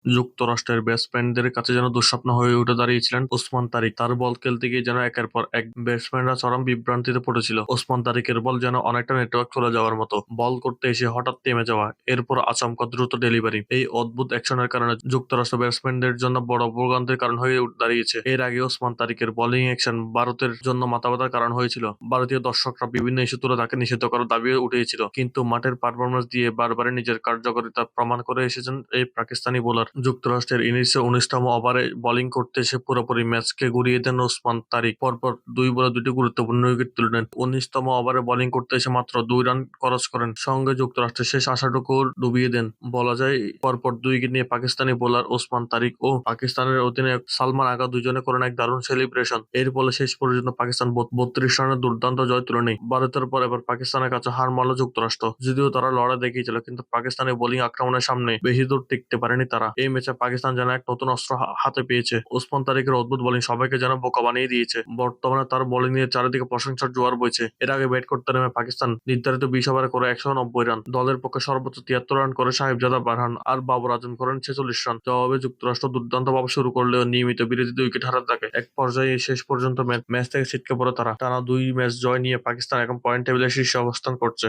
যুক্তরাষ্ট্রের ব্যাটসম্যানদের কাছে যেন দুঃস্বপ্ন হয়ে উঠে দাঁড়িয়েছিলেন ওসমান তারিক। তার বল খেলতে গিয়ে যেন একের পর এক ব্যাটসম্যানরা চরম বিভ্রান্তিতে পড়েছিল। ওসমান তারিকের বল যেন অনেকটা নেটওয়ার্ক চলে যাওয়ার মতো, বল করতে এসে হঠাৎ থেমে যাওয়া, এরপর আচমকা দ্রুত ডেলিভারি। এই অদ্ভুত অ্যাকশনের কারণে যুক্তরাষ্ট্র ব্যাটসম্যানদের জন্য বড় ভোগান্তির কারণ হয়ে দাঁড়িয়েছে। এর আগে ওসমান তারিকের বোলিং অ্যাকশন ভারতের জন্য মাথা ব্যথার কারণ হয়েছিল। ভারতীয় দর্শকরা বিভিন্ন ইস্যু তুলে তাকে নিষিদ্ধ করার দাবি উঠিয়েছিল, কিন্তু মাঠের পারফরমেন্স দিয়ে বারবারই নিজের কার্যকারিতা প্রমাণ করে এসেছেন এই পাকিস্তানি বোলার। যুক্তরাষ্ট্রের ইনিংসে ১৯তম ওভারে বোলিং করতে এসে পুরোপুরি ম্যাচকে ঘুরিয়ে দেন ওসমান তারিক। পরপর ২ বলে ২টি গুরুত্বপূর্ণ উইকেট তুলে নেন। ১৯তম ওভারে বোলিং করতে এসে মাত্র ২ রান খরচ করেন, সঙ্গে যুক্তরাষ্ট্রের শেষ আশাটুকু ডুবিয়ে দেন। বলা যায় পরপর ২ উইকেট নিয়ে পাকিস্তানি বোলার ওসমান তারিক ও পাকিস্তানের অধিনায়ক সালমান আগা দুজনে করেন এক দারুণ সেলিব্রেশন। এর ফলে শেষ পর্যন্ত পাকিস্তান ৩২ রানের দুর্দান্ত জয় তুলে নেয়। ভারতের পর এবার পাকিস্তানের কাছে হার মানল যুক্তরাষ্ট্র। যদিও তারা লড়াই দেখিয়েছিল, কিন্তু পাকিস্তানের বোলিং আক্রমণের সামনে বেশি দূর টিকতে পারেনি তারা। এই ম্যাচে পাকিস্তান যেন এক নতুন অস্ত্র হাতে পেয়েছে। ওসমান তারিকের অদ্ভুত বোলিং সবাইকে যেন বোকা বানিয়ে দিয়েছে। বর্তমানে তার বোলিং নিয়ে চারিদিকে প্রশংসার জোয়ার বইছে। এর আগে ব্যাট করতে নেমে পাকিস্তান নির্ধারিত ২০ ওভারে করে ১৯০ রান, দলের পক্ষে সর্বোচ্চ ৭৩ রান করে সাহেবজাদা বারহান আর বাবর আজম করেন ৪৬ রান। জবাবে যুক্তরাষ্ট্র দুর্দান্তভাবে শুরু করলেও নিয়মিত বিরতিতে উইকেট হারাতে থাকে। এক পর্যায়ে শেষ পর্যন্ত ম্যাচ থেকে ছিটকে পড়ে তারা। টানা ২ ম্যাচ জয় নিয়ে পাকিস্তান এখন পয়েন্ট টেবিলের শীর্ষে অবস্থান করছে।